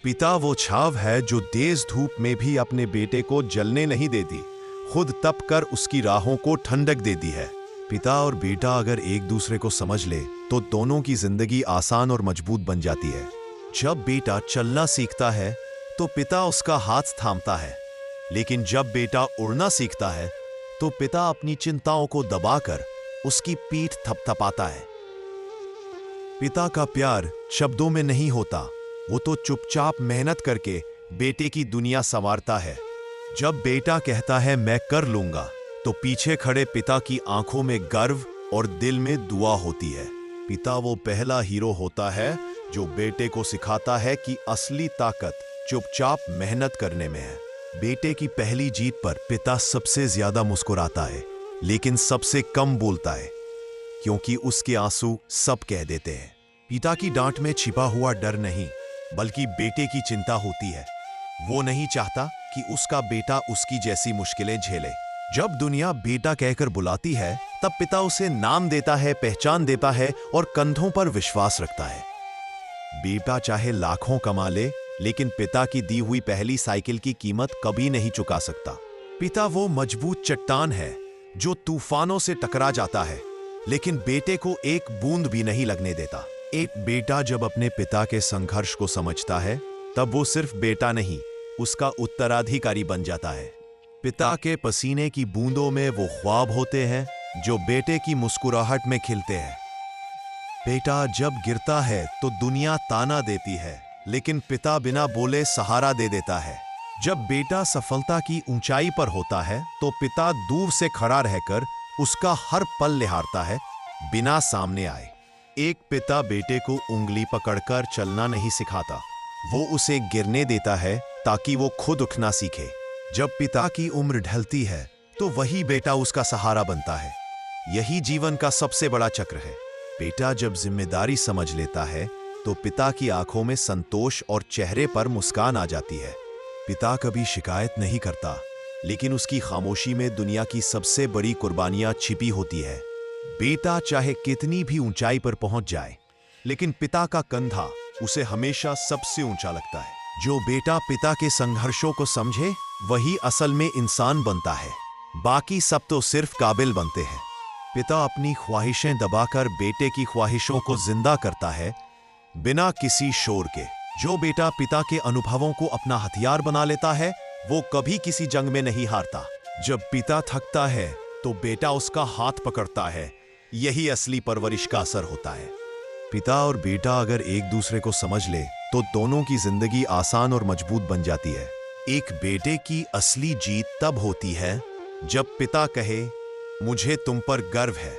पिता वो छाव है जो तेज धूप में भी अपने बेटे को जलने नहीं देती, खुद तप कर उसकी राहों को ठंडक देती है। पिता और बेटा अगर एक दूसरे को समझ ले तो दोनों की जिंदगी आसान और मजबूत बन जाती है। जब बेटा चलना सीखता है तो पिता उसका हाथ थामता है, लेकिन जब बेटा उड़ना सीखता है तो पिता अपनी चिंताओं को दबाकर उसकी पीठ थपथपाता है। पिता का प्यार शब्दों में नहीं होता, वो तो चुपचाप मेहनत करके बेटे की दुनिया संवारता है। जब बेटा कहता है मैं कर लूंगा, तो पीछे खड़े पिता की आंखों में गर्व और दिल में दुआ होती है। पिता वो पहला हीरो होता है जो बेटे को सिखाता है कि असली ताकत चुपचाप मेहनत करने में है। बेटे की पहली जीत पर पिता सबसे ज्यादा मुस्कुराता है, लेकिन सबसे कम बोलता है, क्योंकि उसके आंसू सब कह देते हैं। पिता की डांट में छिपा हुआ डर नहीं, बल्कि बेटे की चिंता होती है। वो नहीं चाहता कि उसका बेटा उसकी जैसी मुश्किलें झेले। जब दुनिया बेटा कहकर बुलाती है, तब पिता उसे नाम देता है, पहचान देता है और कंधों पर विश्वास रखता है। बेटा चाहे लाखों कमा ले, लेकिन पिता की दी हुई पहली साइकिल की कीमत कभी नहीं चुका सकता। पिता वो मजबूत चट्टान है जो तूफानों से टकरा जाता है, लेकिन बेटे को एक बूंद भी नहीं लगने देता। एक बेटा जब अपने पिता के संघर्ष को समझता है, तब वो सिर्फ बेटा नहीं, उसका उत्तराधिकारी बन जाता है। पिता के पसीने की बूंदों में वो ख्वाब होते हैं जो बेटे की मुस्कुराहट में खिलते हैं। बेटा जब गिरता है तो दुनिया ताना देती है, लेकिन पिता बिना बोले सहारा दे देता है। जब बेटा सफलता की ऊंचाई पर होता है, तो पिता दूर से खड़ा रहकर उसका हर पल निहारता है, बिना सामने आए। एक पिता बेटे को उंगली पकड़कर चलना नहीं सिखाता, वो उसे गिरने देता है ताकि वो खुद उठना सीखे। जब पिता की उम्र ढलती है, तो वही बेटा उसका सहारा बनता है। यही जीवन का सबसे बड़ा चक्र है। बेटा जब जिम्मेदारी समझ लेता है, तो पिता की आंखों में संतोष और चेहरे पर मुस्कान आ जाती है। पिता कभी शिकायत नहीं करता, लेकिन उसकी खामोशी में दुनिया की सबसे बड़ी कुर्बानियां छिपी होती है। बेटा चाहे कितनी भी ऊंचाई पर पहुंच जाए, लेकिन पिता का कंधा उसे हमेशा सबसे ऊंचा लगता है। जो बेटा पिता के संघर्षों को समझे, वही असल में इंसान बनता है। बाकी सब तो सिर्फ काबिल बनते हैं। पिता अपनी ख्वाहिशें दबाकर बेटे की ख्वाहिशों को जिंदा करता है, बिना किसी शोर के। जो बेटा पिता के अनुभवों को अपना हथियार बना लेता है, वो कभी किसी जंग में नहीं हारता। जब पिता थकता है, तो बेटा उसका हाथ पकड़ता है। यही असली परवरिश का असर होता है। पिता और बेटा अगर एक दूसरे को समझ ले, तो दोनों की जिंदगी आसान और मजबूत बन जाती है। एक बेटे की असली जीत तब होती है जब पिता कहे, मुझे तुम पर गर्व है।